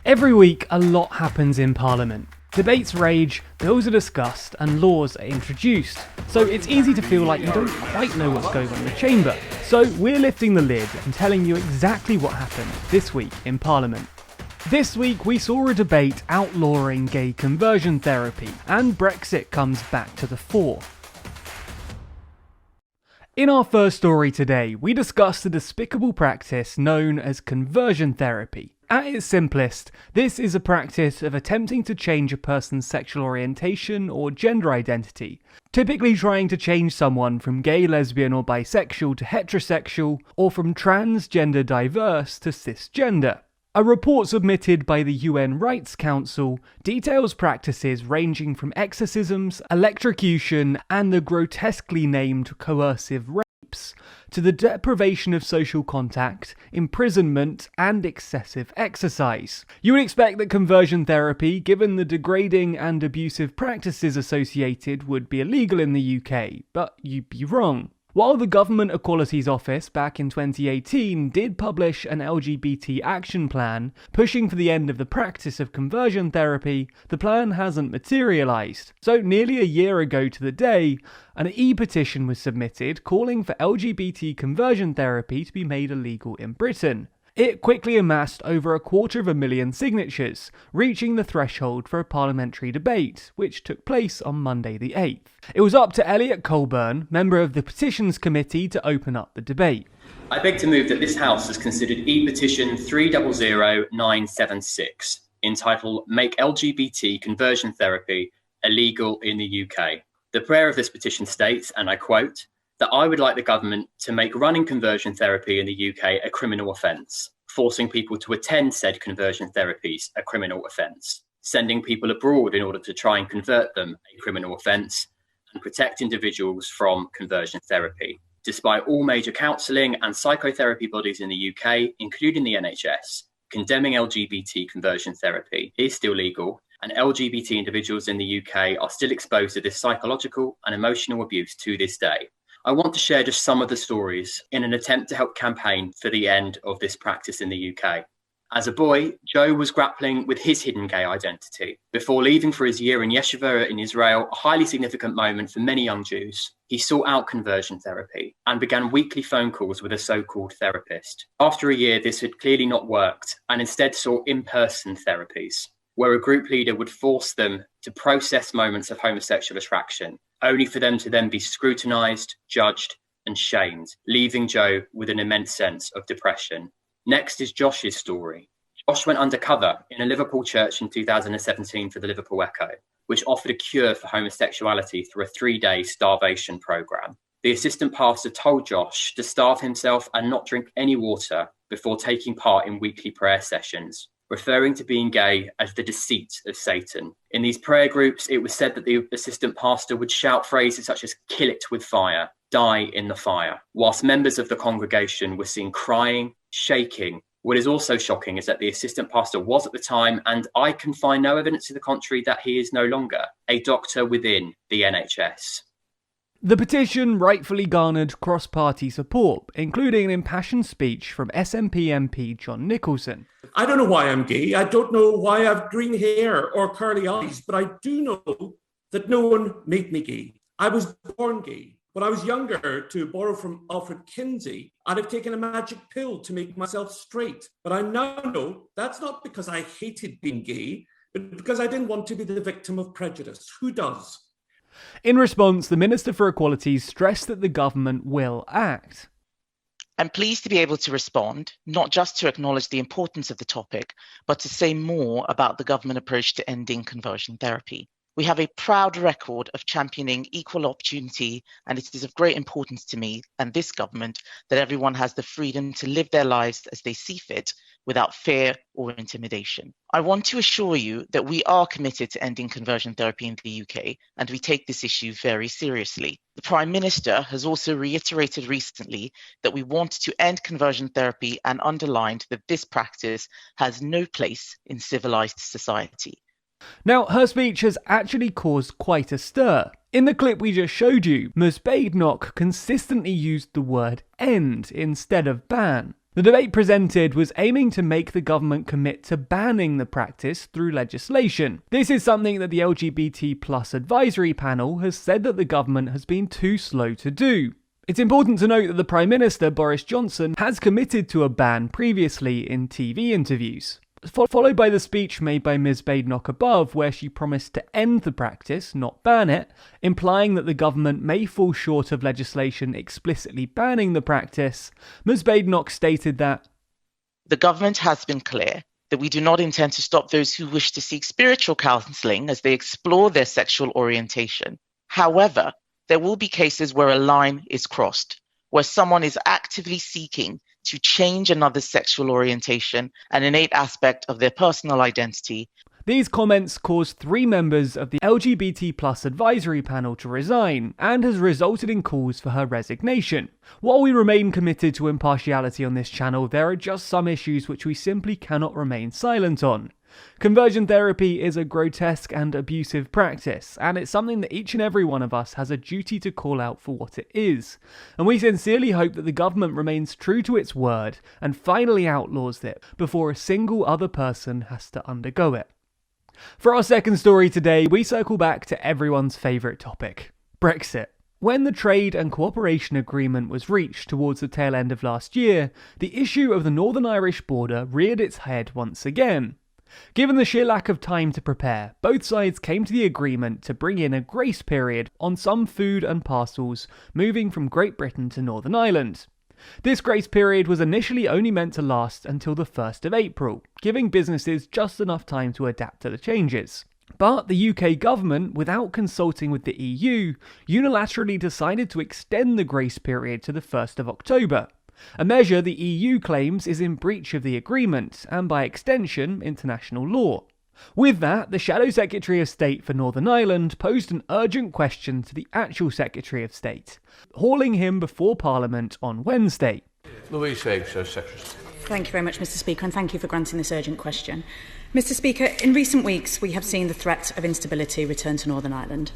Every week, a lot happens in Parliament. Debates rage, bills are discussed, and laws are introduced. So it's easy to feel like you don't quite know what's going on in the chamber. So we're lifting the lid and telling you exactly what happened this week in Parliament. This week we saw a debate outlawing gay conversion therapy, and Brexit comes back to the fore. In our first story today, we discuss the despicable practice known as conversion therapy. At its simplest, this is a practice of attempting to change a person's sexual orientation or gender identity, typically trying to change someone from gay, lesbian or bisexual to heterosexual, or from transgender diverse to cisgender. A report submitted by the UN Rights Council details practices ranging from exorcisms, electrocution, and the grotesquely named coercive rapes, to the deprivation of social contact, imprisonment, and excessive exercise. You would expect that conversion therapy, given the degrading and abusive practices associated, would be illegal in the UK, but you'd be wrong. While the Government Equalities Office back in 2018 did publish an LGBT action plan pushing for the end of the practice of conversion therapy, the plan hasn't materialised. So nearly a year ago to the day, an e-petition was submitted calling for LGBT conversion therapy to be made illegal in Britain. It quickly amassed over 250,000 signatures, reaching the threshold for a parliamentary debate, which took place on Monday the 8th. It was up to Elliot Colburn, member of the Petitions Committee, to open up the debate. I beg to move that this House has considered e-petition 300976, entitled Make LGBT Conversion Therapy Illegal in the UK. The prayer of this petition states, and I quote, that I would like the government to make running conversion therapy in the UK a criminal offence, forcing people to attend said conversion therapies a criminal offence, sending people abroad in order to try and convert them a criminal offence, and protect individuals from conversion therapy. Despite all major counselling and psychotherapy bodies in the UK, including the NHS, condemning LGBT conversion therapy is still legal, and LGBT individuals in the UK are still exposed to this psychological and emotional abuse to this day. I want to share just some of the stories in an attempt to help campaign for the end of this practice in the UK. As a boy, Joe was grappling with his hidden gay identity. Before leaving for his year in Yeshiva in Israel, a highly significant moment for many young Jews, he sought out conversion therapy and began weekly phone calls with a so-called therapist. After a year, this had clearly not worked, and instead sought in-person therapies, where a group leader would force them to process moments of homosexual attraction, only for them to then be scrutinised, judged and shamed, leaving Joe with an immense sense of depression. Next is Josh's story. Josh went undercover in a Liverpool church in 2017 for the Liverpool Echo, which offered a cure for homosexuality through a 3-day starvation programme. The assistant pastor told Josh to starve himself and not drink any water before taking part in weekly prayer sessions, referring to being gay as the deceit of Satan. In these prayer groups, it was said that the assistant pastor would shout phrases such as "kill it with fire," "die in the fire," whilst members of the congregation were seen crying, shaking. What is also shocking is that the assistant pastor was at the time, and I can find no evidence to the contrary that he is no longer, a doctor within the NHS. The petition rightfully garnered cross-party support, including an impassioned speech from SNP MP John Nicholson. I don't know why I'm gay. I don't know why I have green hair or curly eyes, but I do know that no one made me gay. I was born gay. When I was younger, to borrow from Alfred Kinsey, I'd have taken a magic pill to make myself straight. But I now know that's not because I hated being gay, but because I didn't want to be the victim of prejudice. Who does? In response, the Minister for Equalities stressed that the government will act. I'm pleased to be able to respond, not just to acknowledge the importance of the topic, but to say more about the government approach to ending conversion therapy. We have a proud record of championing equal opportunity, and it is of great importance to me and this government that everyone has the freedom to live their lives as they see fit without fear or intimidation. I want to assure you that we are committed to ending conversion therapy in the UK, and we take this issue very seriously. The Prime Minister has also reiterated recently that we want to end conversion therapy and underlined that this practice has no place in civilised society. Now, her speech has actually caused quite a stir. In the clip we just showed you, Ms Badenoch consistently used the word end instead of ban. The debate presented was aiming to make the government commit to banning the practice through legislation. This is something that the LGBT plus advisory panel has said that the government has been too slow to do. It's important to note that the Prime Minister, Boris Johnson, has committed to a ban previously in TV interviews, followed by the speech made by Ms Badenoch above, where she promised to end the practice, not ban it, implying that the government may fall short of legislation explicitly banning the practice. Ms Badenoch stated that the government has been clear that we do not intend to stop those who wish to seek spiritual counselling as they explore their sexual orientation. However, there will be cases where a line is crossed, where someone is actively seeking to change another's sexual orientation, an innate aspect of their personal identity. These comments caused 3 members of the LGBT plus advisory panel to resign, and has resulted in calls for her resignation. While we remain committed to impartiality on this channel, there are just some issues which we simply cannot remain silent on. Conversion therapy is a grotesque and abusive practice, and it's something that each and every one of us has a duty to call out for what it is. And we sincerely hope that the government remains true to its word and finally outlaws it before a single other person has to undergo it. For our second story today, we circle back to everyone's favourite topic, Brexit. When the trade and cooperation agreement was reached towards the tail end of last year, the issue of the Northern Irish border reared its head once again. Given the sheer lack of time to prepare, both sides came to the agreement to bring in a grace period on some food and parcels moving from Great Britain to Northern Ireland. This grace period was initially only meant to last until the 1st of April, giving businesses just enough time to adapt to the changes. But the UK government, without consulting with the EU, unilaterally decided to extend the grace period to the 1st of October. A measure the EU claims is in breach of the agreement, and by extension, international law. With that, the Shadow Secretary of State for Northern Ireland posed an urgent question to the actual Secretary of State, hauling him before Parliament on Wednesday. Louise Haig, Shadow Secretary. Thank you very much, Mr Speaker, and thank you for granting this urgent question. Mr Speaker, in recent weeks we have seen the threat of instability return to Northern Ireland.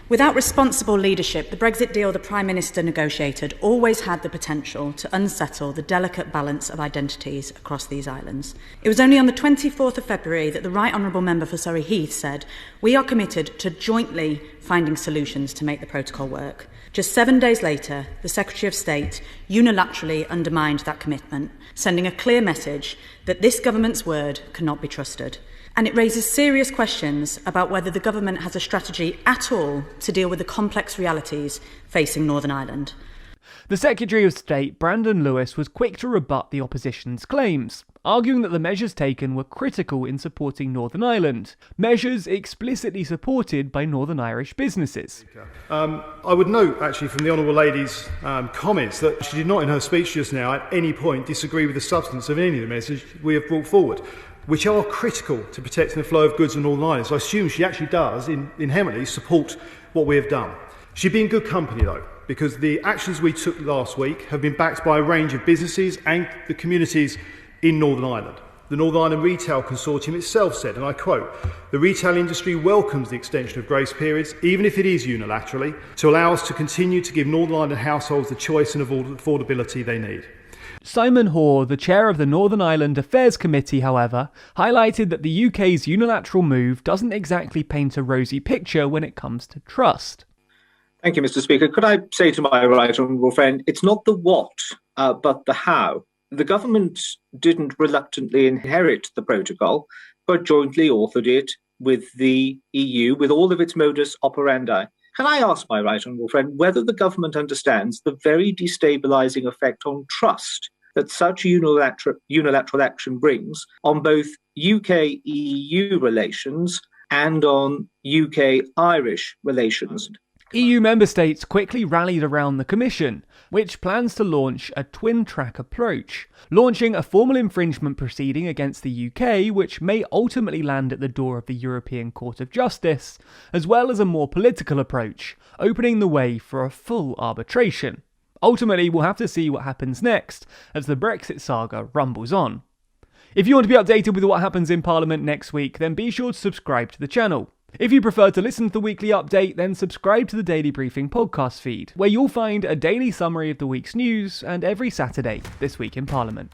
Without responsible leadership, the Brexit deal the Prime Minister negotiated always had the potential to unsettle the delicate balance of identities across these islands. It was only on the 24th of February that the Right Honourable Member for Surrey Heath said, "We are committed to jointly finding solutions to make the protocol work." Just 7 days later, the Secretary of State unilaterally undermined that commitment, sending a clear message that this government's word cannot be trusted. And it raises serious questions about whether the government has a strategy at all to deal with the complex realities facing Northern Ireland. The Secretary of State, Brandon Lewis, was quick to rebut the opposition's claims, arguing that the measures taken were critical in supporting Northern Ireland, measures explicitly supported by Northern Irish businesses. I would note, actually, from the Honourable Lady's comments that she did not in her speech just now at any point disagree with the substance of any of the measures we have brought forward, which are critical to protecting the flow of goods on Northern Ireland. So I assume she actually does, inherently, support what we have done. She'd be in good company, though, because the actions we took last week have been backed by a range of businesses and the communities in Northern Ireland. The Northern Ireland Retail Consortium itself said, and I quote, "The retail industry welcomes the extension of grace periods, even if it is unilaterally, to allow us to continue to give Northern Ireland households the choice and affordability they need." Simon Hoare, the chair of the Northern Ireland Affairs Committee, however, highlighted that the UK's unilateral move doesn't exactly paint a rosy picture when it comes to trust. Thank you, Mr. Speaker. Could I say to my right honourable friend, it's not the what, but the how. The government didn't reluctantly inherit the protocol, but jointly authored it with the EU, with all of its modus operandi. Can I ask my right honourable friend whether the government understands the very destabilising effect on trust that such unilateral action brings on both UK-EU relations and on UK-Irish relations? EU member states quickly rallied around the Commission, which plans to launch a twin-track approach, launching a formal infringement proceeding against the UK, which may ultimately land at the door of the European Court of Justice, as well as a more political approach, opening the way for a full arbitration. Ultimately, we'll have to see what happens next, as the Brexit saga rumbles on. If you want to be updated with what happens in Parliament next week, then be sure to subscribe to the channel. If you prefer to listen to the weekly update, then subscribe to the Daily Briefing podcast feed, where you'll find a daily summary of the week's news and every Saturday, This Week in Parliament.